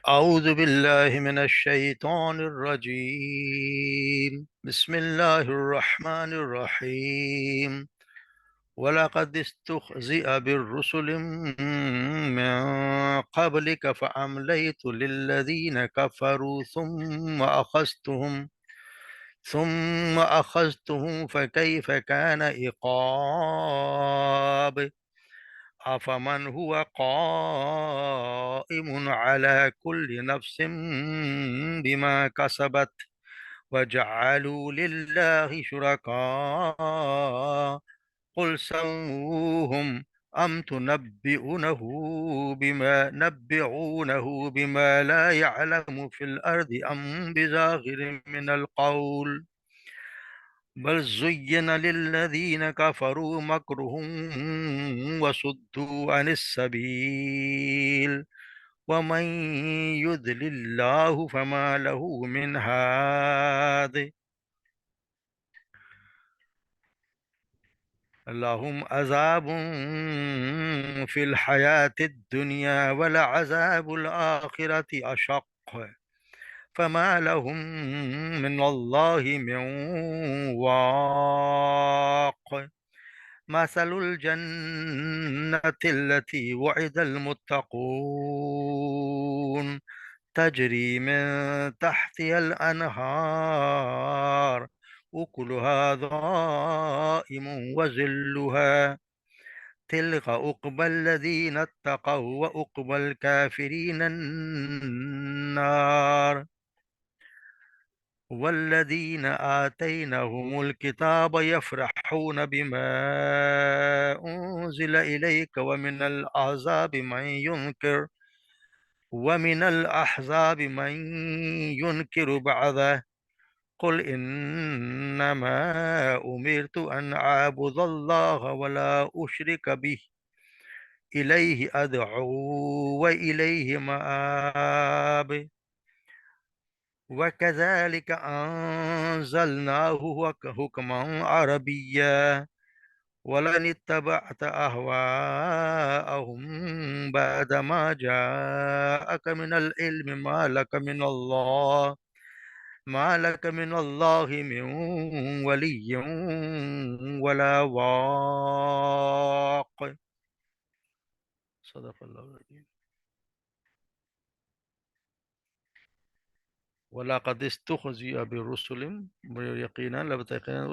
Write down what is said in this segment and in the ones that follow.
أعوذ بالله من الشيطان الرجيم. بسم الله الرحمن الرحيم. ولقد استهزئ بالرسل من قبلك فأمليت للذين كفروا ثم أخذتهم فكيف كان عقاب. أفمن هو قائم على كل نفس بما كسبت وجعلوا لله شركاء قل سموهم أم تنبئونه بما لا يعلم في الأرض أم بظاهر من القول بل زين للذين كفروا مكرهم وصدوا عن السبيل ومن يضلل الله فما له من هاد. لهم عذاب في الحياة الدنيا ولعذاب الآخرة أشق فما لهم من الله من واق. مثل الجنة التي وعد المتقون تجري من تحتها الأنهار أكلها ضائم وذلها تلك عقبى الذين اتقوا وعقبى الكافرين النار. والذين آتيناهم الكتاب يفرحون بما أنزل إليك ومن الأحزاب من ينكر بعضه قل إنما أمرت أن أعبد الله ولا أشرك به إليه أدعو وإليه مآب. وكذلك أنزلناه حكما عربيا ولن اتبعت أهواءهم بعد ما جاءك من العلم ما لك من الله من ولي ولا واق. صدق اللہ العظیم. وَلَقَدِ اسْتُهْزِئَ بِرُسُلٍ یقیناً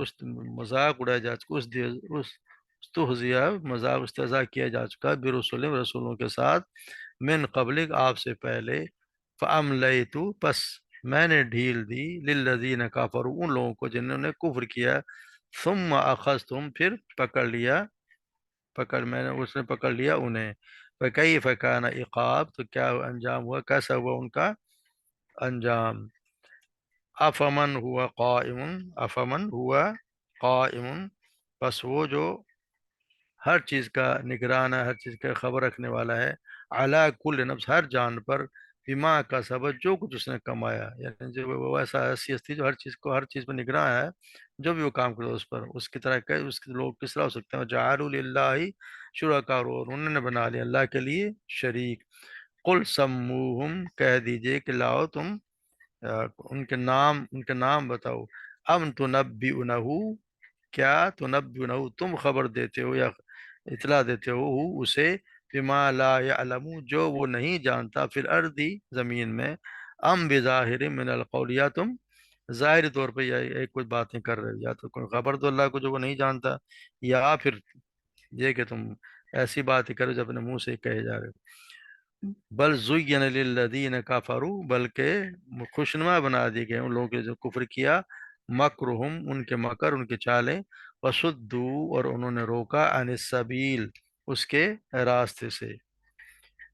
اس مذاق اڑایا جا چکا اس استہزیہ مذاق استہزاء کیا جا چکا برسول رسولوں کے ساتھ من قبلک آپ سے پہلے فَأَمْلَيْتُ پس میں نے ڈھیل دی لِلَّذِينَ كَفَرُوا ان لوگوں کو جنہوں نے کفر کیا ثم اخذتم پھر میں نے اس نے پکڑ لیا انہیں فَكَيْفَ كَانَ عقاب تو کیا انجام ہوا کیسا ہوا ان کا انجام. افمن ہوا قائم پس وہ جو ہر چیز کا نگران ہے ہر چیز کا خبر رکھنے والا ہے علی کل نفس ہر جان پر بما کا سبب جو کچھ اس نے کمایا یعنی جو وہ ایسا ایسی ہستی جو ہر چیز پر نگراں ہے جو بھی وہ کام کرے اس پر اس کی طرح اس کے لوگ کس طرح ہو سکتے ہیں جعلوا للہ شرکاء انہوں نے بنا لیا اللہ کے لیے شریک قل سموہم کہہ دیجئے کہ لاؤ تم ان کے نام بتاؤ ام تنبئونہ کیا تنبئونہ تم خبر دیتے ہو یا اطلاع دیتے ہو اسے بما لا یعلم جو وہ نہیں جانتا فی الارض زمین میں ام بظاہر من القول یا تم ظاہری طور پہ یا کچھ باتیں کر رہے ہو یا تو کوئی خبر دو اللہ کو جو وہ نہیں جانتا یا پھر یہ کہ تم ایسی باتیں کرو جو اپنے منہ سے کہے جا رہے ہو. بل زین للذین کفروا بلکہ خوشنما بنا دی گئے ان لوگوں کے جو کفر کیا مکرہم ان کے مکر ان کے چالیں وصدوا اور انہوں نے روکا عن السبیل اس کے راستے سے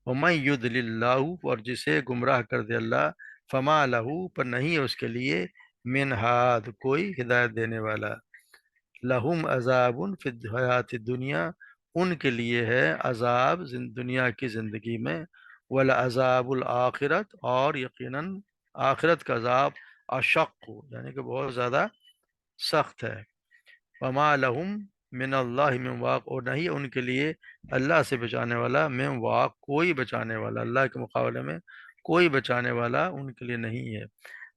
ومن یضلل اللہ اور جسے گمراہ کر دے اللہ فما لہ پر نہیں ہے اس کے لیے من ہاد کوئی ہدایت دینے والا. لہم عذاب فی الحیات الدنیا ان کے لیے ہے عذاب دنیا کی زندگی میں ولعذاب الآخرت اور یقیناً آخرت کا عذاب اشق یعنی کہ بہت زیادہ سخت ہے. وما لہم من اللہ من واق اور نہیں ان کے لیے اللہ سے بچانے والا من واق کوئی بچانے والا اللہ کے مقابلے میں کوئی بچانے والا ان کے لیے نہیں ہے۔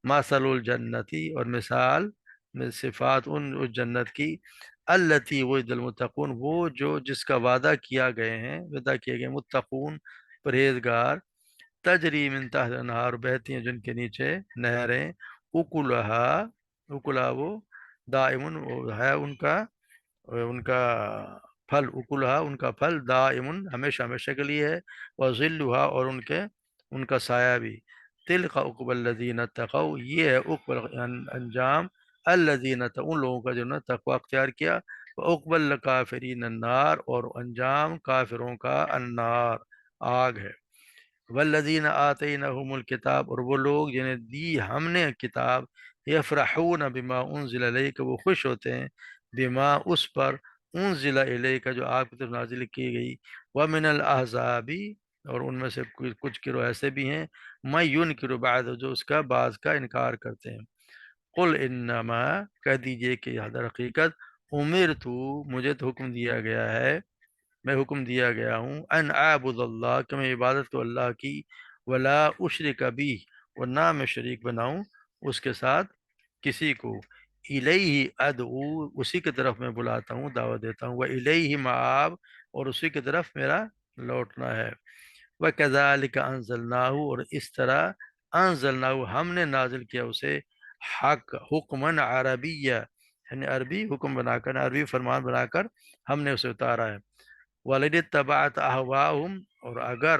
مثل الجنتی، اور مثال میں صفات اس جنت کی، التی وہ المتقون، وہ جو جس کا وعدہ کیا گئے ہیں، وعدہ کیے گئے متقون پرہیزگار، تجری من تحت انہار، بہتی ہیں جن کے نیچے نہریں، اکلہا، اکلا وہ دائمن، وہ ہے ان کا پھل، اکلہا ان کا پھل، دائمن ہمیشہ ہمیشہ کے لیے ہے، وظلھا اور ان کا سایہ بھی۔ تلک عقبی الذین اتقوا، یہ ہے عقبی انجام، الذین ان لوگوں کا جنہوں نے تقوی اختیار کیا، عقبی الکافرین النار، اور انجام کافروں کا النار، آگ ہے۔ والذین آتینہم الکتاب، اور وہ لوگ جنہیں دی ہم نے کتاب، یفرحون بما انزل الیک، وہ خوش ہوتے ہیں بما اس پر، انزل الیک جو آپ کی طرف نازل کی گئی، ومن الاحزاب، اور ان میں سے کچھ گروہ ایسے بھی ہیں، میں ینکر بعد، جو اس کا بعض کا انکار کرتے ہیں۔ قل انما، کہہ دیجئے کہ در حقیقت، امرت، مجھے تو حکم دیا گیا ہے، میں حکم دیا گیا ہوں، ان اعبد اللہ، کہ میں عبادت کو اللہ کی، ولا اشرک بھی، اور نہ میں شریک بناؤں اس کے ساتھ کسی کو، الیہ ادعو، اسی کی طرف میں بلاتا ہوں، دعوت دیتا ہوں، و الیہ مآب، اور اسی کی طرف میرا لوٹنا ہے۔ وَكَذَلِكَ أَنزَلْنَاهُ، اور اس طرح انزلناہ ہم نے نازل کیا اسے، حق حکمن عربیہ، یعنی عربی حکم بنا کر، عربی فرمان بنا کر ہم نے اسے اتارا ہے۔ وَلَئِنِ اتَّبَعْتَ أَهْوَاءَهُمْ، اور اگر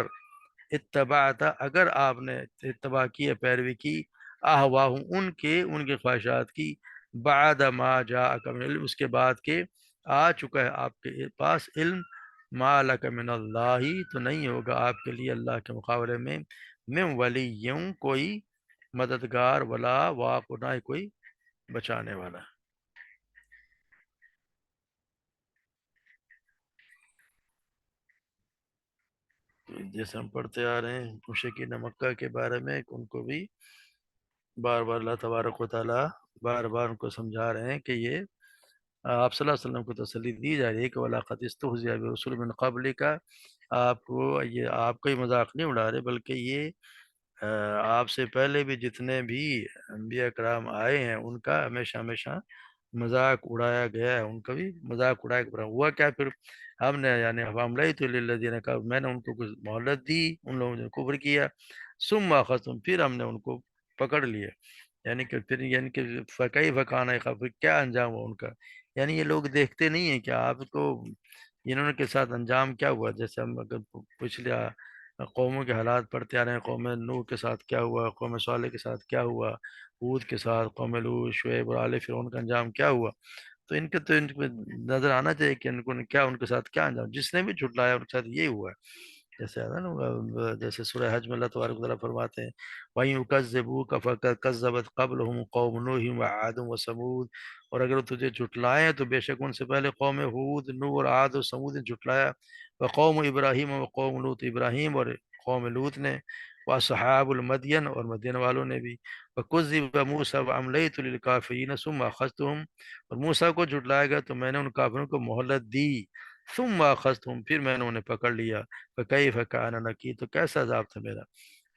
اتبعت، اگر آپ نے اتباع کی ہے، پیروی کی، اہواہم ان کے خواہشات کی، بعد ما جاءک من العلم، اس کے بعد کہ آ چکا ہے آپ کے پاس علم، ما لک من اللہ، تو نہیں ہوگا آپ کے لیے اللہ کے مقابلے میں، من ولی، کوئی مددگار، ولا واق، نہ ہی کوئی بچانے والا۔ تو جیسے ہم پڑھتے آ رہے ہیں مشرکین مکہ کے بارے میں، ان کو بھی بار بار اللہ تبارک و تعالیٰ بار بار ان کو سمجھا رہے ہیں کہ یہ آپ صلی اللہ علیہ وسلم کو تسلی دی جا رہی ہے کہ وَلَقَدِ اسْتُهْزِئَ بِرُسُلٍ مِّن قَبْلِكَ، آپ کوئی مذاق نہیں اڑا رہے، بلکہ یہ آپ سے پہلے بھی جتنے بھی انبیاء کرام آئے ہیں ان کا ہمیشہ ہمیشہ مذاق اڑایا گیا ہے، ان کا بھی مذاق اڑایا گیا۔ ہوا کیا پھر، ہم نے یعنی فَأَمْلَيْتُ لِلَّذِينَ كَفَرُوا، میں نے ان کو کچھ مہلت دی، ان لوگوں نے کفر کیا، ثُمَّ أَخَذْتُهُمْ، پھر ہم نے ان کو پکڑ لیا، یعنی کہ پھر یعنی کہ فَكَيْفَ كَانَ عِقَابِ، کیا انجام ہوا ان کا۔ یعنی یہ لوگ دیکھتے نہیں ہیں کہ آپ کو انہوں کے ساتھ انجام کیا ہوا۔ جیسے ہم اگر پچھلے قوموں کے حالات پڑھتے آ رہے ہیں، قوم نوح کے ساتھ کیا ہوا، قوم صالح کے ساتھ کیا ہوا، ہود کے ساتھ، قوم لوط، شعیب اور آل فرعون کا انجام کیا ہوا، تو ان کو نظر آنا چاہیے کہ ان کے ساتھ کیا انجام، جس نے بھی جھٹلایا ان کے ساتھ یہی ہوا ہے۔ جیسے آتا ہے نا، جیسے سورہ حج میں اللہ تبارک و تعالیٰ فرماتے ہیں، وَإِن يُكَذِّبُوكَ فَقَدْ كَذَّبَتْ قَبْلُهُمْ قَوْمُ نُوحٍ وَعَادٌ وَثَمُودُ، اور اگر تجھے جھٹلائیں تو بے شک ان سے پہلے قوم ہود، نوح اور عاد و سمود نے جھٹلایا، وقوم ابراہیم وقوم لوط، ابراہیم اور قوم لوط نے، واصحاب المدین، اور مدین والوں نے بھی، وَكُذِّبَ مُوسَىٰ وَأَمْلَيْتُ لِلْكَافِرِينَ ثُمَّ أَخَذْتُهُمْ، اور موسیٰ کو جھٹلایا گیا تو میں نے ان کافروں کو مہلت دی، ثم اخذتهم، پھر میں نے انہیں پکڑ لیا، فکیف کان نکیر، تو کیسا عذاب تھا میرا۔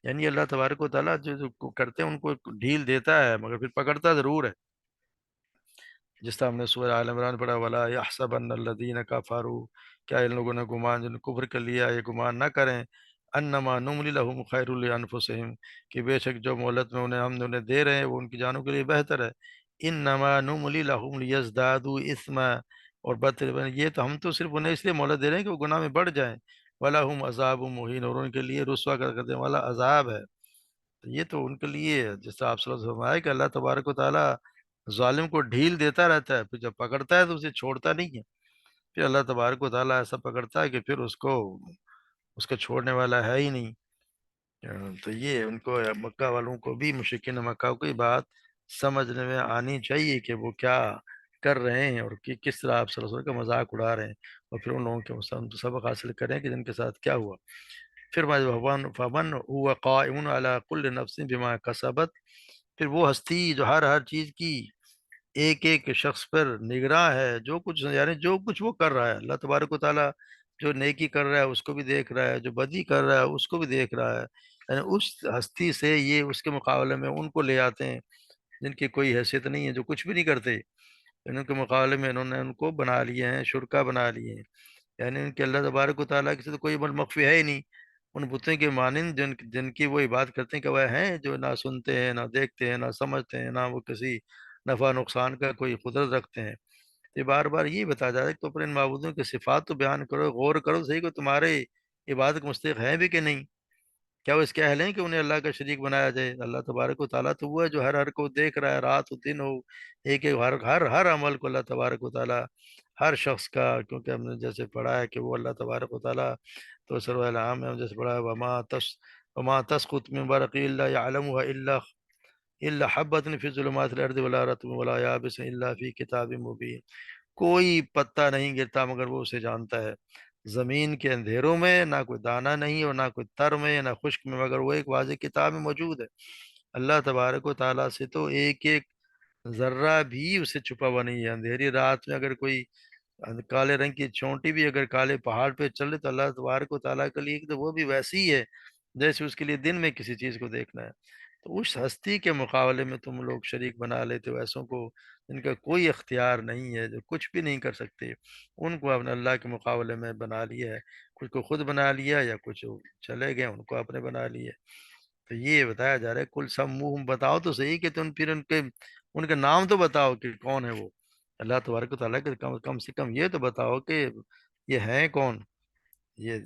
یعنی اللہ تبارک و تعالیٰ جو کرتے ہیں ان کو ڈھیل دیتا ہے، مگر پھر پکڑتا ضرور ہے۔ جس طرح ہم نے سورہ آل عمران پڑھا، ولا یحسبن الذین کفروا، کیا ان لوگوں نے گمان، جن نے کفر کر لیا، یہ گمان نہ کریں، انما نملی لهم خیر لانفسهم، کہ بے شک جو مہلت میں ہم نے انہیں دے رہے ہیں وہ ان کی جانوں کے لیے بہتر ہے، انما نملی لهم لیزدادوا اثما، اور بدتر، یہ تو ہم تو صرف انہیں اس لیے مہلت دے رہے ہیں کہ وہ گناہ میں بڑھ جائیں، ولہم عذاب مہین، اور ان کے لیے رسوا کر دینے والا عذاب ہے۔ تو یہ تو ان کے لیے، جس طرح آپ صلی اللہ علیہ وسلم فرمایا کہ اللہ تبارک و تعالیٰ ظالم کو ڈھیل دیتا رہتا ہے، پھر جب پکڑتا ہے تو اسے چھوڑتا نہیں ہے، پھر اللہ تبارک و تعالیٰ ایسا پکڑتا ہے کہ پھر اس کا چھوڑنے والا ہے ہی نہیں۔ تو یہ ان کو، مکہ والوں کو بھی، مشرکین مکہ کو یہ بات سمجھنے میں آنی چاہیے کہ وہ کیا کر رہے ہیں، اور کس طرح آپ صلی اللہ علیہ وسلم کا مذاق اڑا رہے ہیں، اور پھر ان لوگوں کے سبق حاصل کریں کہ جن کے ساتھ کیا ہوا۔ پھر فمن هو قائم على كل نفس بما كسبت، پھر وہ ہستی جو ہر چیز کی ایک ایک شخص پر نگراں ہے، جو کچھ یعنی جو کچھ وہ کر رہا ہے، اللہ تبارک و تعالیٰ جو نیکی کر رہا ہے اس کو بھی دیکھ رہا ہے، جو بدی کر رہا ہے اس کو بھی دیکھ رہا ہے، یعنی اس ہستی سے یہ اس کے مقابلے میں ان کو لے آتے ہیں جن کی کوئی حیثیت نہیں ہے، جو کچھ بھی نہیں کرتے، ان کے مقابلے میں انہوں نے ان کو بنا لیے ہیں، شرکا بنا لیے ہیں، یعنی ان کے اللہ تبارک و تعالیٰ کی سے تو کوئی بل مخفی ہے ہی نہیں، ان بتوں کے مانند جن کی وہ عبادت کرتے ہیں کہ وہ ہیں جو نہ سنتے ہیں، نہ دیکھتے ہیں، نہ سمجھتے ہیں، نہ وہ کسی نفع نقصان کا کوئی قدرت رکھتے ہیں۔ یہ بار بار یہ بتایا جا رہا ہے کہ تو اپنے ان معبودوں کی صفات تو بیان کرو، غور کرو صحیح کہ تمہارے عبادت کے مستحق ہیں بھی کہ نہیں، کیا وہ اس کے اہل ہیں کہ انہیں اللہ کا شریک بنایا جائے؟ اللہ تبارک و تعالیٰ تو وہ ہے جو ہر کو دیکھ رہا ہے، رات ہو دن ہو، ایک ایک ہر عمل کو اللہ تبارک و تعالیٰ ہر شخص کا، کیونکہ ہم نے جیسے پڑھا ہے کہ وہ اللہ تبارک و تعالیٰ تو سر العام ہے، ہم جیسے پڑھا ہے وما تسقط من ورق الا يعلمها الا حبۃ فی ظلمات الارض ولا رطب ولا یابس الا فی کتاب مبین، کوئی پتا نہیں گرتا مگر وہ اسے جانتا ہے، زمین کے اندھیروں میں نہ کوئی دانہ نہیں اور نہ کوئی تر میں نہ خشک میں، مگر وہ ایک واضح کتاب میں موجود ہے۔ اللہ تبارک و تعالیٰ سے تو ایک ایک ذرہ بھی اسے چھپا ہوا نہیں ہے، اندھیری رات میں اگر کوئی کالے رنگ کی چونٹی بھی اگر کالے پہاڑ پہ چلے تو اللہ تبارک و تعالیٰ کے لیے تو وہ بھی ویسی ہی ہے جیسے اس کے لیے دن میں کسی چیز کو دیکھنا ہے۔ تو اس ہستی کے مقابلے میں تم لوگ شریک بنا لیتے ہو ایسوں کو جن کا کوئی اختیار نہیں ہے، جو کچھ بھی نہیں کر سکتے، ان کو آپ نے اللہ کے مقابلے میں بنا لیا ہے، کچھ کو خود بنا لیا یا کچھ چلے گئے ان کو آپ نے بنا لیا۔ تو یہ بتایا جا رہا ہے کل سب منہ بتاؤ تو صحیح کہ تم پھر ان کے نام تو بتاؤ کہ کون ہے وہ اللہ تبارک و تعالیٰ کے، کم سے کم یہ تو بتاؤ کہ یہ ہیں کون، یہ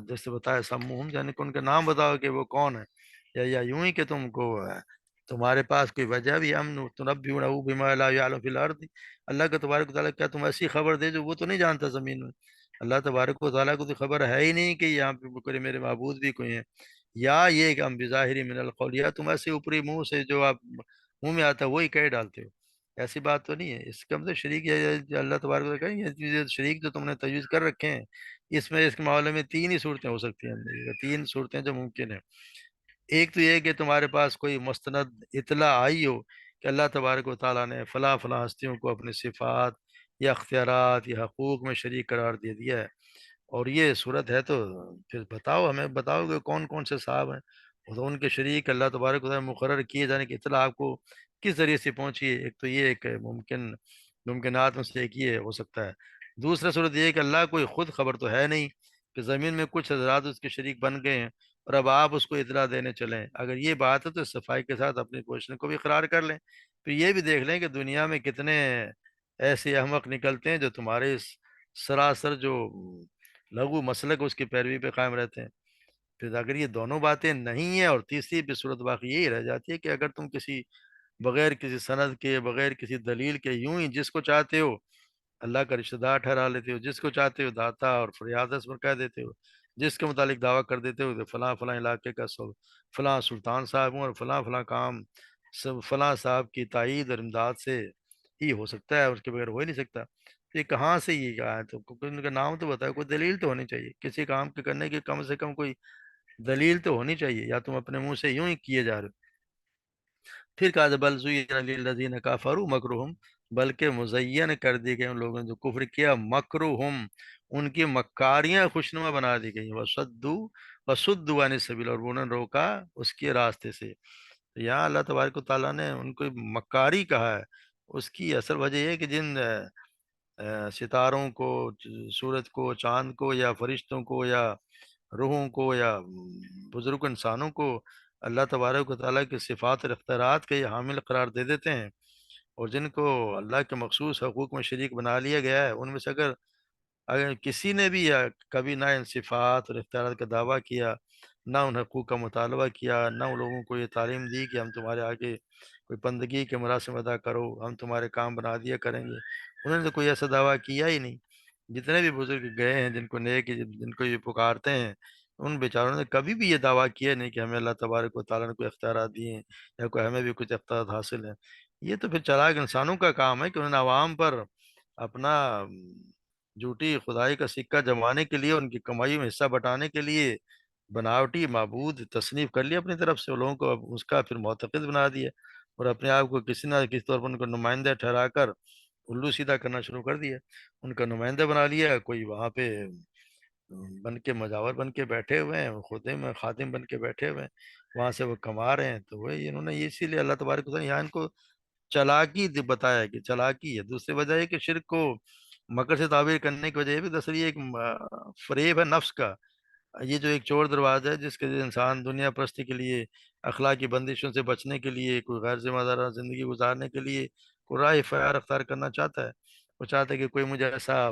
جیسے بتایا سموہم یعنی کہ ان کے نام بتاؤ کہ وہ کون ہے، یا یوں ہی کہ تم کو تمہارے پاس کوئی وجہ بھی ہم تنبئونہ بما لا یعلم فی الارض، اللہ کا تبارک و تعالیٰ کیا تم ایسی خبر دے جو وہ تو نہیں جانتا زمین میں؟ اللہ تبارک و تعالیٰ کو تو خبر ہے ہی نہیں کہ یہاں پہ کوئی میرے معبود بھی کوئی ہیں، یا یہ کہ ہم بظاہری من القول، یا تم ایسے اوپری منہ سے جو آپ منہ میں آتا ہے وہی کہہ ڈالتے ہو، ایسی بات تو نہیں ہے۔ اس کا مطلب شریک اللہ تبارک و تعالیٰ یہ چیزیں شریک جو تم نے تجویز کر رکھے ہیں، اس کے معاملے میں تین ہی صورتیں ہو سکتی ہیں، تین صورتیں جو ممکن ہیں۔ ایک تو یہ کہ تمہارے پاس کوئی مستند اطلاع آئی ہو کہ اللہ تبارک و تعالیٰ نے فلاں فلاں ہستیوں کو اپنی صفات یا اختیارات یا حقوق میں شریک قرار دے دیا ہے، اور یہ صورت ہے تو پھر بتاؤ، ہمیں بتاؤ کہ کون کون سے صاحب ہیں، اور تو ان کے شریک اللہ تبارک و تعالیٰ مقرر کیے جانے کی اطلاع آپ کو کس ذریعے سے پہنچی ہے؟ ایک تو یہ ایک ممکنات میں سے ایک یہ ہو سکتا ہے۔ دوسرا صورت یہ ہے کہ اللہ کوئی خود خبر تو ہے نہیں کہ زمین میں کچھ حضرات اس کے شریک بن گئے ہیں اور اب آپ اس کو اطلاع دینے چلیں، اگر یہ بات ہے تو صفائی کے ساتھ اپنی پوزیشن کو بھی قرار کر لیں، پھر یہ بھی دیکھ لیں کہ دنیا میں کتنے ایسے احمق نکلتے ہیں جو تمہارے اس سراسر جو لغو مسلک اس کی پیروی پہ قائم رہتے ہیں۔ پھر اگر یہ دونوں باتیں نہیں ہیں اور تیسری بھی صورت باقی یہی رہ جاتی ہے کہ اگر تم کسی بغیر کسی سند کے بغیر کسی دلیل کے یوں ہی جس کو چاہتے ہو اللہ کا رشتہ دار ٹھہرا لیتے ہو، جس کو چاہتے ہو داتا اور فریادس پر کہہ دیتے ہو، جس کے متعلق دعویٰ کر دیتے ہو کہ فلاں فلاں علاقے کا فلاں سلطان صاحب ہوں اور فلاں فلاں کام سب فلاں صاحب کی تائید اور امداد سے ہی ہو سکتا ہے، اس کے بغیر ہو ہی نہیں سکتا۔ یہ کہاں سے یہ کہا ہے؟ تو ان کا نام تو بتاؤ، کوئی دلیل تو ہونی چاہیے کسی کام کے کرنے کی، کم سے کم کوئی دلیل تو ہونی چاہیے، یا تم اپنے منہ سے یوں ہی کیے جا رہے ہو۔ پھر کہا بل زین للذین کفروا مکرہم، بلکہ مزین کر دی گئی ان لوگوں نے جو کفر کیا، مکرہم ان کی مکاریاں خوشنما بنا دی گئی، وصدوا عن السبیل اور انہوں نے روکا اس کے راستے سے۔ یہاں اللہ تبارک و تعالیٰ نے ان کو مکاری کہا ہے، اس کی اصل وجہ یہ ہے کہ جن ستاروں کو، سورج کو، چاند کو، یا فرشتوں کو، یا روحوں کو، یا بزرگ انسانوں کو اللہ تبارک و تعالیٰ کی صفات اور اختیارات کے یہ حامل قرار دے دیتے ہیں، اور جن کو اللہ کے مخصوص حقوق میں شریک بنا لیا گیا ہے، ان میں سے اگر کسی نے بھی یا کبھی نہ ان صفات اور اختیارات کا دعویٰ کیا، نہ ان حقوق کا مطالبہ کیا، نہ ان لوگوں کو یہ تعلیم دی کہ ہم تمہارے آگے کوئی بندگی کے مراسم ادا کرو، ہم تمہارے کام بنا دیا کریں گے، انہوں نے تو کوئی ایسا دعویٰ کیا ہی نہیں۔ جتنے بھی بزرگ گئے ہیں جن کو نیک جن کو یہ پکارتے ہیں، ان بیچاروں نے کبھی بھی یہ دعویٰ کیا نہیں کہ ہمیں اللہ تبارک و تعالیٰ نے کوئی اختیارات دیے ہیں یا کوئی ہمیں بھی کچھ اختیارات حاصل ہیں۔ یہ تو پھر چلاک انسانوں کا کام ہے کہ انہوں نے عوام پر اپنا جھوٹی خدائی کا سکہ جمانے کے لیے، ان کی کمائی میں حصہ بٹانے کے لیے بناوٹی معبود تصنیف کر لیا اپنی طرف سے، لوگوں کو اب اس کا پھر معتقد بنا دیا، اور اپنے آپ کو کسی نہ کسی طور پر ان کو نمائندہ ٹھہرا کر الو سیدھا کرنا شروع کر دیا، ان کا نمائندہ بنا لیا، کوئی وہاں پہ بن کے مجاور بن کے بیٹھے ہوئے ہیں، خودم خادم بن کے بیٹھے ہوئے ہیں، وہاں سے وہ کما رہے ہیں، تو وہی انہوں نے اسی لیے اللہ تبارک و تعالیٰ یہاں ان کو چلاکی بتایا ہے کہ چلاکی ہے۔ دوسری وجہ ہے کہ شرک کو مکر سے تعبیر کرنے کی وجہ یہ بھی دوسری ایک فریب ہے نفس کا۔ یہ جو ایک چور دروازہ ہے جس کے ذریعے انسان دنیا پرستی کے لیے، اخلاقی بندشوں سے بچنے کے لیے، کوئی غیر ذمہ دارانہ زندگی گزارنے کے لیے کوئی راہ اختیار اختیار کرنا چاہتا ہے۔ وہ چاہتا ہے کہ کوئی مجھے ایسا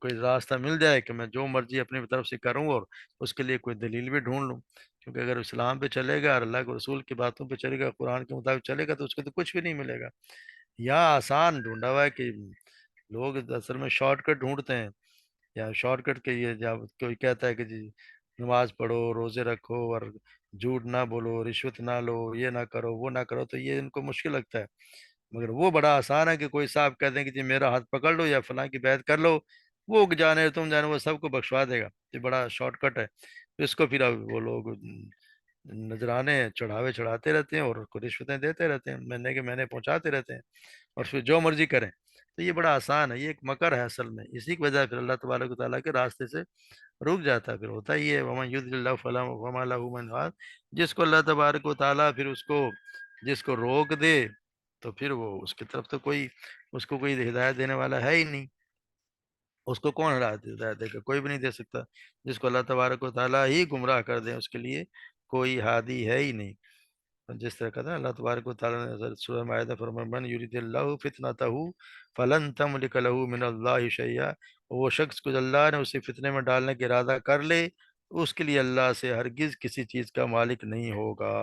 کوئی راستہ مل جائے کہ میں جو مرضی اپنی طرف سے کروں، اور اس کے لیے کوئی دلیل بھی ڈھونڈ لوں، کیونکہ اگر اسلام پہ چلے گا اور اللہ کے رسول کی باتوں پہ چلے گا، قرآن کے مطابق چلے گا، تو اس کو تو کچھ بھی نہیں ملے گا۔ یا آسان ڈھونڈا ہوا ہے کہ لوگ اصل میں شارٹ کٹ ڈھونڈتے ہیں، یا شارٹ کٹ کے یہ جب کوئی کہتا ہے کہ جی نماز پڑھو، روزے رکھو، اور جھوٹ نہ بولو، رشوت نہ لو، یہ نہ کرو، وہ نہ کرو، تو یہ ان کو مشکل لگتا ہے۔ مگر وہ بڑا آسان ہے کہ کوئی صاحب کہہ دیں کہ جی میرا ہاتھ پکڑ لو یا فلاں کی بیعت کر لو، وہ جانے تم جانے، وہ سب کو بخشوا دے گا۔ یہ بڑا شارٹ کٹ ہے۔ اس کو پھر اب وہ لوگ نذرانے چڑھاوے چڑھاتے رہتے ہیں، اور اس کو رشوتیں دیتے رہتے ہیں، میں نے پہنچاتے رہتے ہیں، اور پھر جو مرضی کریں۔ تو یہ بڑا آسان ہے، یہ ایک مکر ہے اصل میں، اسی کی وجہ سے پھر اللہ تبارک و تعالیٰ کے راستے سے رک جاتا ہے۔ پھر ہوتا ہی ہے وَمَن يُضْلِلِ اللَّهُ فَمَا لَهُ مِنْ هَادٍ، جس کو اللہ تبارک و تعالیٰ پھر اس کو جس کو روک دے، تو پھر وہ اس کی طرف تو کوئی اس کو کوئی ہدایت دینے والا ہے ہی نہیں۔ اس کو کون ہدایت دے گا؟ کوئی بھی نہیں دے سکتا۔ جس کو اللہ تبارک و تعالیٰ ہی گمراہ کر دیں، اس کے لیے کوئی ہادی ہے ہی نہیں۔ جس طرح کہتا ہے اللہ تبارک و تعالیٰ نے حضرت سورہ مائدہ فرمایا من یرید اللہ فتنتہ فلن تملک له من اللہ شیئا، وہ شخص کو اللہ نے اسے فتنے میں ڈالنے کا ارادہ کر لے، اس کے لیے اللہ سے ہرگز کسی چیز کا مالک نہیں ہوگا۔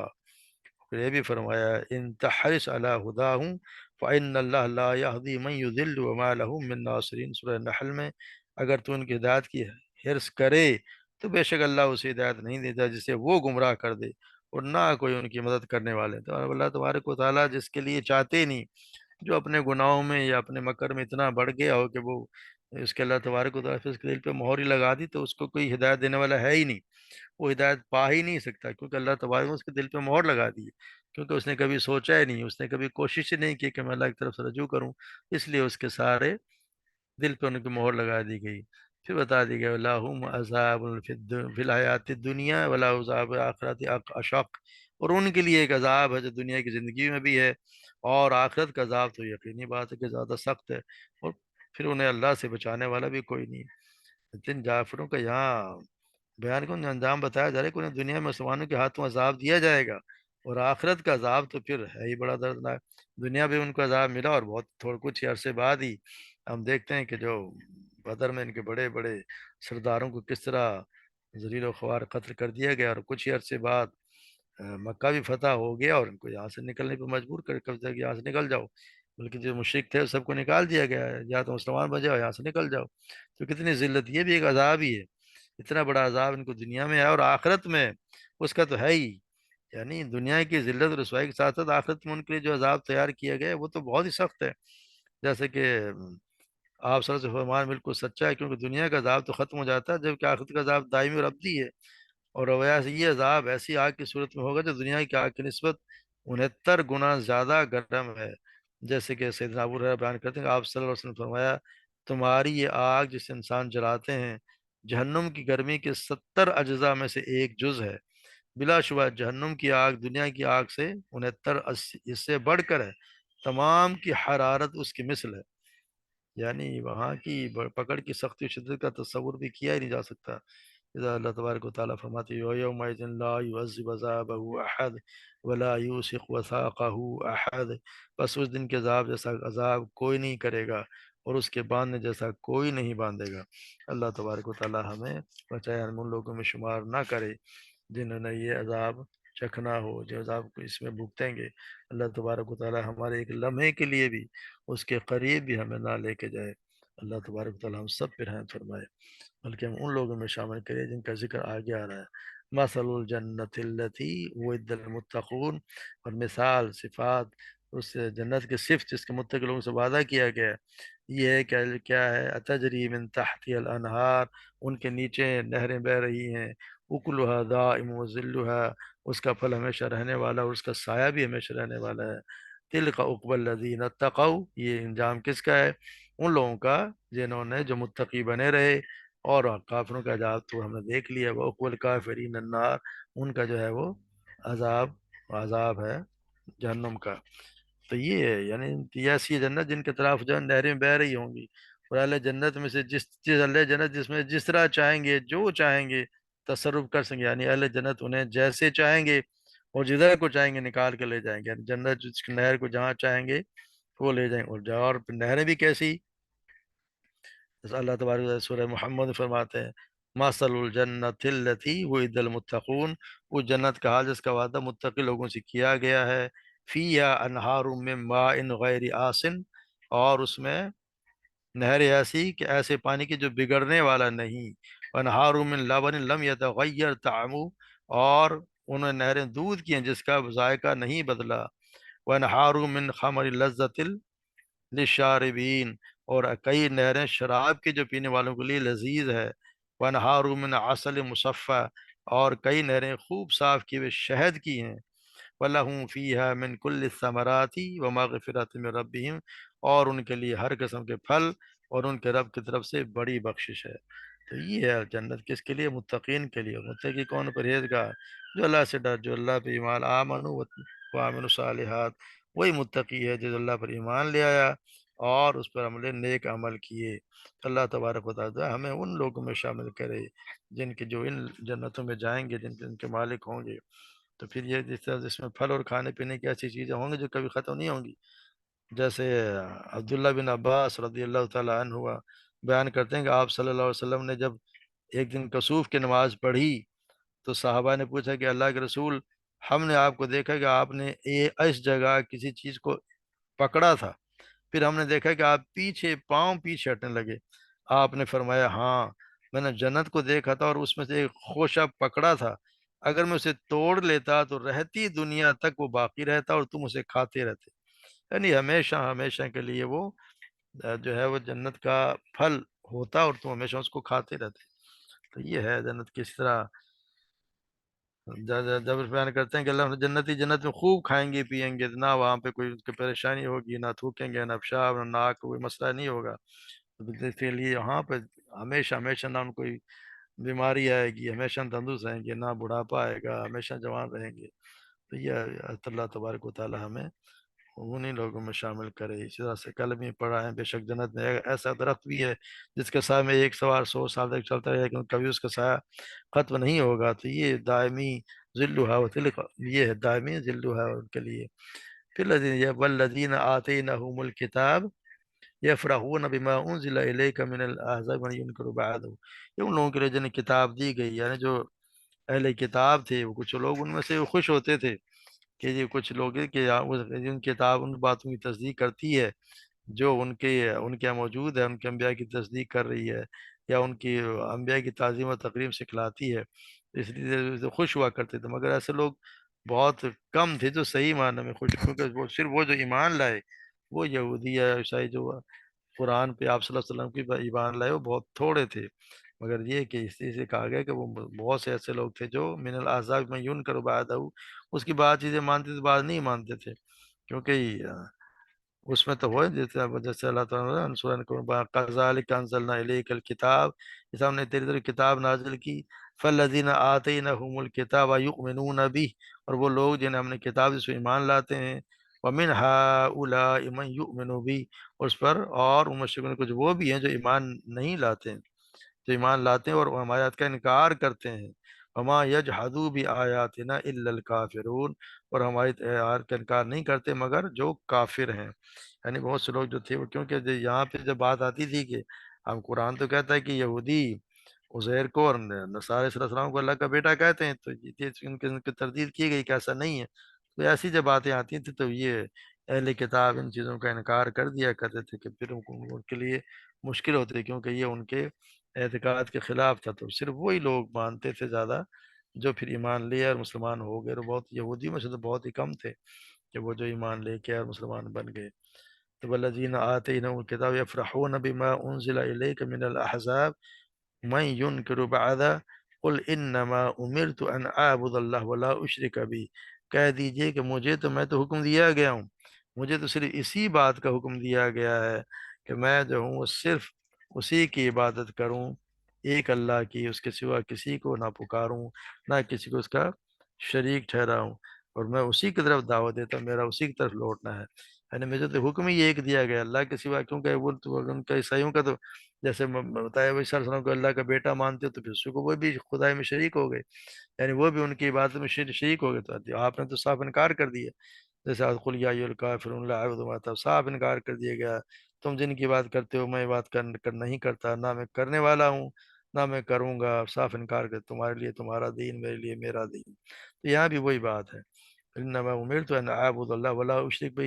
پھر یہ بھی فرمایا ان تحرس علی ہداہم فإن اللہ لا یہدی من یضل وما لهم من ناصرین، سورہ نحل میں۔ اگر تو ان کی ہدایت کی حرص کرے تو بے شک اللہ اسے ہدایت نہیں دیتا جسے وہ گمراہ کر دے، اور نہ کوئی ان کی مدد کرنے والے۔ تو اللہ تبارک و تعالیٰ جس کے لیے چاہتے ہی نہیں، جو اپنے گناہوں میں یا اپنے مکر میں اتنا بڑھ گیا ہو کہ وہ اس کے اللہ تبارک و تعالیٰ پھر اس کے دل پہ مہر ہی لگا دی، تو اس کو کوئی ہدایت دینے والا ہے ہی نہیں، وہ ہدایت پا ہی نہیں سکتا، کیونکہ اللہ تبارک نے اس کے دل پہ مہر لگا دی ہے، کیونکہ اس نے کبھی سوچا ہی نہیں، اس نے کبھی کوشش ہی نہیں کی کہ میں اللہ کی طرف سے رجوع کروں، اس لیے اس کے سارے دل پہ ان کی مہر لگا دی گئی۔ پھر بتا دی گیا لَهُمْ عذاب فی الحیات الدنیا ولا عذاب آخرت اشق، اور ان کے لیے ایک عذاب ہے جو دنیا کی زندگی میں بھی ہے، اور آخرت کا عذاب تو یقینی بات ہے کہ زیادہ سخت ہے، اور پھر انہیں اللہ سے بچانے والا بھی کوئی نہیں ہے۔ جن جعفروں کا یہاں بیان کو انجام بتایا جا رہا ہے کہ انہیں دنیا میں مسلمانوں کے ہاتھوں عذاب دیا جائے گا، اور آخرت کا عذاب تو پھر ہے ہی بڑا دردناک۔ دنیا بھی ان کو عذاب ملا، اور بہت تھوڑے کچھ ہی عرصے بعد ہی ہم دیکھتے ہیں کہ جو بدر میں ان کے بڑے بڑے سرداروں کو کس طرح ذلیل و خوار قتل کر دیا گیا، اور کچھ ہی عرصے بعد مکہ بھی فتح ہو گیا، اور ان کو یہاں سے نکلنے پہ مجبور کر دیا کہ یہاں سے نکل جاؤ، بلکہ جو مشرک تھے سب کو نکال دیا گیا ہے، یا تو مسلمان بن جاؤ، یہاں سے نکل جاؤ۔ تو کتنی ذلت، یہ بھی ایک عذاب ہی ہے، اتنا بڑا عذاب ان کو دنیا میں ہے، اور آخرت میں اس کا تو ہے ہی۔ یعنی دنیا کی ذلت و رسوائی کے ساتھ ساتھ آخرت میں ان کے لیے جو عذاب تیار کیا گیا ہے وہ تو بہت ہی سخت ہے۔ جیسے کہ آپ صلی اللہ علیہ وسلم فرمان بالکل سچا ہے، کیونکہ دنیا کا عذاب تو ختم ہو جاتا ہے، جبکہ آخرت کا عذاب دائمی اور ابدی ہے۔ اور روایہ سے یہ عذاب ایسی آگ کی صورت میں ہوگا جو دنیا کی آگ کی نسبت 69 گنا زیادہ گرم ہے۔ جیسے کہ سیدنا ابو ہریرہ بیان کرتے ہیں کہ آپ صلی اللہ علیہ وسلم نے فرمایا تمہاری یہ آگ جسے انسان جلاتے ہیں جہنم کی گرمی کے 70 اجزاء میں سے ایک جز ہے۔ بلا شبہ جہنم کی آگ دنیا کی آگ سے 69 اس سے بڑھ کر ہے، تمام کی حرارت اس کی مثل ہے۔ یعنی وہاں کی پکڑ کی سختی و شدت کا تصور بھی کیا ہی نہیں جا سکتا۔ اذا اللہ تبارک و تعالیٰ فرماتے ہیں وَيَوْمَئِذٍ لَا يُعَذِّبُ عَذَابَهُ أَحَدٌ وَلَا يُوثِقُ وَثَاقَهُ أَحَدٌ، بس اس دن کے عذاب جیسا عذاب کوئی نہیں کرے گا، اور اس کے باندھنے جیسا کوئی نہیں باندھے گا۔ اللہ تبارک و تعالیٰ ہمیں بچائے، ہم ان لوگوں میں شمار نہ کرے جنہوں نے یہ عذاب چکھنا ہو، جو عذاب کو اس میں بھگتیں گے۔ اللہ تبارک و تعالیٰ ہمارے ایک لمحے کے لیے بھی اس کے قریب بھی ہمیں نہ لے کے جائے۔ اللہ تبارک و تعالیٰ ہم سب پہ رحم فرمائے، بلکہ ہم ان لوگوں میں شامل کرے جن کا ذکر آگے آ رہا ہے۔ مثل الجنت التی وعد المتقون، اور مثال صفات اس جنت کے صفت جس کے متقی لوگوں سے وعدہ کیا گیا ہے، یہ ہے کہ کیا ہے تجری من تحتی الانہار، ان کے نیچے نہریں بہ رہی ہیں، اکلها دائم و ذلها، اس کا پھل ہمیشہ رہنے والا، اور اس کا سایہ بھی ہمیشہ رہنے والا ہے۔ تلک عقبی الذین اتقوا، یہ انجام کس کا ہے؟ ان لوگوں کا جنہوں نے جو متقی بنے رہے اور کافروں کا عذاب تو ہم نے دیکھ لیا، وہ اقول کافرین النار، ان کا جو ہے وہ عذاب عذاب ہے جہنم کا۔ تو یہ ہے یعنی یہ ایسی جنت جن کے طرف جو ہے نہریں بہہ رہی ہوں گی، اور اہل جنت میں سے جس اہل جنت جس میں جس طرح چاہیں گے جو چاہیں گے تصرف کر سکیں گے، یعنی اہل جنت انہیں جیسے چاہیں گے اور جدھر کو چاہیں گے نکال کے لے جائیں گے، یعنی جنت جس نہر کو جہاں چاہیں گے وہ لے جائیں گے، اور جہاں اور نہریں بھی کیسی، جیسے اللہ تبارک و تعالیٰ سورہ محمد میں فرماتے ہیں مثل الجنت التی وعد المتقون، وہ جنت کا حال جس کا وعدہ متقی لوگوں سے کیا گیا ہے، فیہا انہار من ماء غیر آسن، اور اس میں نہر ایسی کہ ایسے پانی کی جو بگڑنے والا نہیں، انہار من لبن لم یتغیر طعمہ، اور انہوں نے نہریں دودھ کی ہیں جس کا ذائقہ نہیں بدلا، وانہار من خمر لذت للشاربین، اور کئی نہریں شراب کی جو پینے والوں کے لیے لذیذ ہے، وانہار من عسل مصفی، اور کئی نہریں خوب صاف کی ہوئے شہد کی ہیں، وَلَهُمْ فِيهَا مِنْ كُلِّ الثَّمَرَاتِ وَمَغْفِرَةٌ مِّن رَبِّهِمْ، اور ان کے لیے ہر قسم کے پھل اور ان کے رب کی طرف سے بڑی بخشش ہے۔ تو یہ ہے جنت کس کے لیے؟ متقین کے لیے۔ متقی کون؟ پرہیزگار، جو اللہ سے ڈر، جو اللہ پہ ایمان آمنوا وعملوا الصالحات، وہی متقی ہے جو اللہ پر ایمان لے آیا اور اس پر عمل نیک عمل کیے۔ اللہ تبارک و تعالیٰ ہمیں ان لوگوں میں شامل کرے جن کے جو ان جنتوں میں جائیں گے، جن کے مالک ہوں گے۔ تو پھر یہ جس طرح جس میں پھل اور کھانے پینے کی ایسی چیزیں ہوں گی جو کبھی ختم نہیں ہوں گی، جیسے عبداللہ بن عباس رضی اللہ تعالیٰ عنہ ہوا بیان کرتے ہیں کہ آپ صلی اللہ علیہ وسلم نے جب ایک دن کسوف کی نماز پڑھی تو صحابہ نے پوچھا کہ اللہ کے رسول، ہم نے آپ کو دیکھا کہ آپ نے اس جگہ کسی چیز کو پکڑا تھا، پھر ہم نے دیکھا کہ آپ پیچھے پاؤں پیچھے ہٹنے لگے۔ آپ نے فرمایا ہاں، میں نے جنت کو دیکھا تھا اور اس میں سے ایک خوشہ پکڑا تھا، اگر میں اسے توڑ لیتا تو رہتی دنیا تک وہ باقی رہتا اور تم اسے کھاتے رہتے، یعنی ہمیشہ ہمیشہ کے لیے وہ جو ہے وہ جنت کا پھل ہوتا اور تم ہمیشہ اس کو کھاتے رہتے۔ تو یہ ہے جنت کس طرح جب بیان کرتے ہیں کہ اللہ جنتی جنت میں خوب کھائیں گے پیئیں گے، نہ وہاں پہ کوئی پریشانی ہوگی، نہ تھوکیں گے، نہ پیشاب، نہ ناک، کوئی مسئلہ نہیں ہوگا، اس کے لیے وہاں پہ ہمیشہ ہمیشہ نہ ان کوئی بیماری آئے گی، ہمیشہ تندرست رہیں گے، نہ بڑھاپا آئے گا، ہمیشہ جوان رہیں گے۔ تو یہ اللہ تبارک و تعالی ہمیں انہی لوگوں میں شامل کرے۔ اسی طرح سے کل بھی پڑھا ہے، بے شک جنت میں ایسا درخت بھی ہے جس کے سائے میں ایک سوار 100 سال تک چلتا رہے لیکن کبھی اس کا سایہ ختم نہیں ہوگا۔ تو یہ دائمی ذلھا و تلک، یہ ہے دائمی ذلھا ان کے لیے۔ پھر والذین آتیناہم الکتاب یفرحون بما انزل الیک من الاحزاب من ینکر بعدہ، یہ ان لوگوں کے لیے جنہیں کتاب دی گئی، یعنی جو اہل کتاب تھے، وہ کچھ لوگ ان میں سے خوش ہوتے تھے کہ یہ کچھ لوگ ہیں کہ ان کتاب ان باتوں کی تصدیق کرتی ہے جو ان کے یہاں موجود ہے، ان کے انبیاء کی تصدیق کر رہی ہے، یا ان کی انبیاء کی تعظیم و تکریم سکھلاتی ہے، اس لیے خوش ہوا کرتے تھے۔ مگر ایسے لوگ بہت کم تھے جو صحیح معنی میں خوش، کیونکہ وہ صرف وہ جو ایمان لائے، وہ یہودی یا عیسائی جو قرآن پہ آپ صلی اللہ علیہ وسلم کی ایمان لائے، وہ بہت تھوڑے تھے۔ مگر یہ کہ اس چیز سے کہا گیا کہ وہ بہت سے ایسے لوگ تھے جو من الاحزاب میں یون کرو بعدہ، اس کی بات چیزیں مانتے تھے، بعض نہیں مانتے تھے، کیونکہ اس میں تو وہ جیسے اللہ تعالیٰ نے سورہ کذالک انزلنا الیک الکتاب، اس ہم نے تیری طرف کتاب نازل کی، فالذین آتیناہم الکتاب یؤمنون بہ، اور وہ لوگ جنہیں ہم نے کتاب جس پہ ایمان لاتے ہیں، ومن ہؤلاء من یؤمن بہ، اور اس پر اور ان مشرکوں میں کچھ وہ بھی ہیں جو ایمان نہیں لاتے ہیں، جو ایمان لاتے ہیں اور ہماری آیات کا انکار کرتے ہیں، وما یجحدوا بآیاتنا الا الکافرون، اور ہماری آیات کا انکار نہیں کرتے مگر جو کافر ہیں۔ یعنی بہت سے لوگ جو تھے وہ، کیونکہ یہاں پہ جب بات آتی تھی کہ ہم قرآن تو کہتا ہے کہ یہودی عزیر کو اور نصارى صلی اللہ علیہ وسلم کو اللہ کا بیٹا کہتے ہیں، تو یہ ان کی تردید کی گئی کہ ایسا نہیں ہے۔ تو ایسی جب باتیں آتی تھیں تو یہ اہل کتاب ان چیزوں کا انکار کر دیا کرتے تھے کہ پھر ان کے لیے مشکل ہوتی ہے، کیونکہ یہ ان کے اعتقاد کے خلاف تھا۔ تو صرف وہی لوگ مانتے تھے زیادہ جو پھر ایمان لے اور مسلمان ہو گئے، اور بہت یہودی میں سے تو بہت ہی کم تھے کہ وہ جو ایمان لے کے اور مسلمان بن گئے۔ تو والذین آتیناہم الکتاب یفرحون بما انزل الیک من الاحزاب من ینکر بعدہ قل انما امرت ان اعبد اللہ ولا اشرک بہ، کہہ دیجئے کہ میں تو حکم دیا گیا ہوں، مجھے تو صرف اسی بات کا حکم دیا گیا ہے کہ میں جو ہوں وہ صرف اسی کی عبادت کروں، ایک اللہ کی، اس کے سوا کسی کو نہ پکاروں، نہ کسی کو اس کا شریک ٹھہراؤں، اور میں اسی کی طرف دعوت دیتا ہوں، میرا اسی کی طرف لوٹنا ہے۔ یعنی مجھے تو حکم ہی ایک دیا گیا اللہ کے سوا، کیونکہ وہ تو ان کا عیسائیوں کا تو جیسے بتایا وہی صلی اللہ علیہ وسلم کو اللہ کا بیٹا مانتے ہو تو پھر اس کو وہ بھی خدائی میں شریک ہو گئے، یعنی وہ بھی ان کی عبادت میں شریک ہو گئے، تو آپ نے تو صاف انکار کر دیا، جیسے قل یا ایھا الکافرون لا اعبد ما تعبدون، صاف انکار کر دیا گیا، تم جن کی بات کرتے ہو میں بات نہیں کرتا، نہ میں کرنے والا ہوں نہ میں کروں گا، صاف انکار کر، تمہارے لیے تمہارا دین، میرے لیے میرا دین۔ تو یہاں بھی وہی بات ہے، انما امرت ان اعبد اللہ ولا اشرک بہ،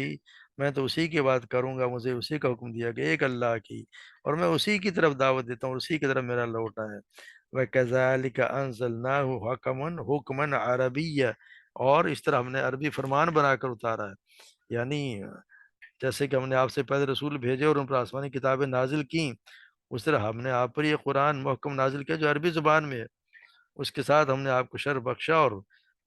میں تو اسی کی بات کروں گا، مجھے اسی کا حکم دیا گیا ایک اللہ کی، اور میں اسی کی طرف دعوت دیتا ہوں، اسی کی طرف میرا لوٹا ہے۔ وَكَذَلِكَ أَنزَلْنَاهُ حُكْمًا عَرَبِيًّا، اور اس طرح ہم نے عربی فرمان بنا کر اتارا ہے، یعنی جیسے کہ ہم نے آپ سے پہلے رسول بھیجے اور ان پر آسمانی کتابیں نازل کیں، اس طرح ہم نے آپ پر یہ قرآن محکم نازل کیا جو عربی زبان میں ہے، اس کے ساتھ ہم نے آپ کو شرف بخشا، اور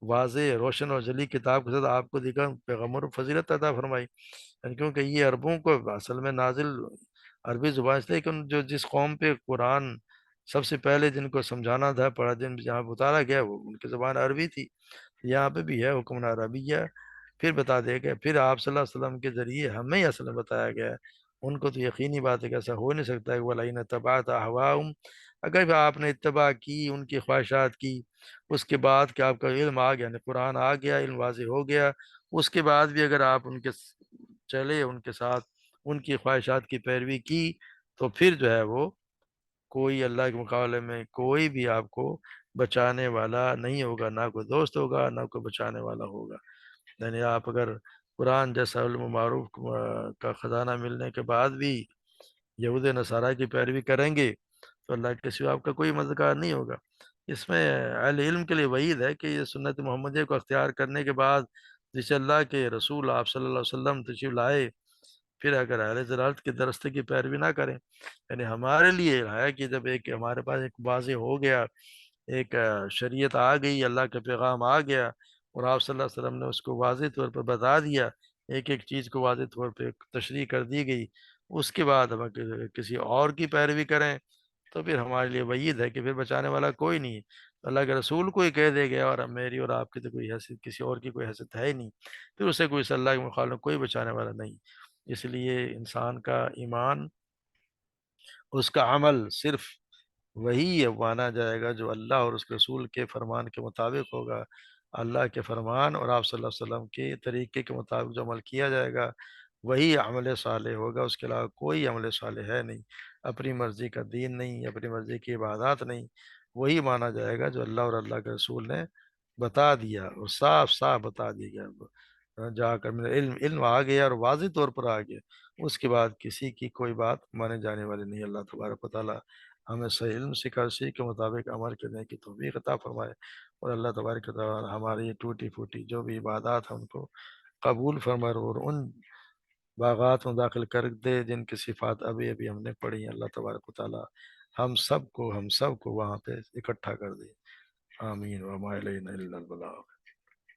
واضح روشن اور جلی کتاب کے ساتھ آپ کو دیکھا پیغمبر و فضیلت عطا فرمائی، یعنی کیونکہ یہ عربوں کو اصل میں نازل عربی زبان سے، لیکن جو جس قوم پہ قرآن سب سے پہلے جن کو سمجھانا تھا، پڑھا جن جہاں اتارا گیا، وہ ان کی زبان عربی تھی، یہاں پہ بھی ہے حکم عربیہ۔ پھر بتا دیا گیا، پھر آپ صلی اللہ علیہ وسلم کے ذریعے ہمیں ہی اصل میں بتایا گیا ہے، ان کو تو یقینی بات ہے کہ ایسا ہو نہیں سکتا ہے، وَلَئِنِ اتَّبَعْتَ أَهْوَاءَهُمْ، اگر بھی آپ نے اتباع کی ان کی خواہشات کی، اس کے بعد کہ آپ کا علم آ گیا، یعنی قرآن آ گیا، علم واضح ہو گیا، اس کے بعد بھی اگر آپ ان کے چلے، ان کے ساتھ ان کی خواہشات کی پیروی کی، تو پھر جو ہے وہ کوئی اللہ کے مقابلے میں کوئی بھی آپ کو بچانے والا نہیں ہوگا، نہ کوئی دوست ہوگا نہ کوئی بچانے والا ہوگا۔ یعنی آپ اگر قرآن جیسا علم و معروف کا خزانہ ملنے کے بعد بھی یہود نصارہ کی پیروی کریں گے، تو اللہ کے سوا آپ کا کوئی مددگار نہیں ہوگا۔ اس میں اہل علم کے لیے وعید ہے کہ یہ سنت محمدیہ کو اختیار کرنے کے بعد جسے اللہ کے رسول آپ صلی اللہ علیہ وسلم تشریف لائے، پھر اگر اہل ضلالت کی درستے کی پیروی نہ کریں، یعنی ہمارے لیے ہے کہ جب ایک ہمارے پاس ایک واضح ہو گیا، ایک شریعت آ گئی، اللہ کا پیغام آ گیا، اور آپ صلی اللہ علیہ وسلم نے اس کو واضح طور پر بتا دیا، ایک ایک چیز کو واضح طور پہ تشریح کر دی گئی، اس کے بعد ہم اگر کسی اور کی پیروی کریں تو پھر ہمارے لیے وعید ہے کہ پھر بچانے والا کوئی نہیں ہے۔ اللہ کے رسول کو ہی کہہ دے گیا، اور میری اور آپ کی تو کوئی حیثیت، کسی اور کی کوئی حیثیت ہے ہی نہیں، پھر اسے کوئی صلی اللہ کے مخالف میں کوئی بچانے والا نہیں۔ اس لیے انسان کا ایمان، اس کا عمل صرف وہی مانا جائے گا جو اللہ اور اس کے رسول کے فرمان کے مطابق ہوگا، اللہ کے فرمان اور آپ صلی اللہ علیہ وسلم کے طریقے کے مطابق جو عمل کیا جائے گا وہی عمل صالح ہوگا، اس کے علاوہ کوئی عمل صالح ہے نہیں، اپنی مرضی کا دین نہیں، اپنی مرضی کی عبادات نہیں، وہی مانا جائے گا جو اللہ اور اللہ کے رسول نے بتا دیا، اور صاف صاف بتا دیا گیا، جا کر میرا علم آ گیا اور واضح طور پر آ گیا، اس کے بعد کسی کی کوئی بات مانے جانے والی نہیں۔ اللہ تبارک و تعالیٰ ہمیں صحیح علم سکھا، اسی کے مطابق عمل کرنے کی توفیق عطا فرمائے، اور اللہ تبارک و تعالیٰ ہماری یہ ٹوٹی پھوٹی جو بھی عبادات ہیں ان کو قبول فرمائے، اور ان باغات میں داخل کر دے جن کی صفات ابھی ابھی ہم نے پڑھی ہیں۔ اللہ تبارک و تعالیٰ ہم سب کو وہاں پہ اکٹھا کر دے، آمین، وما الینا الا البلاغ۔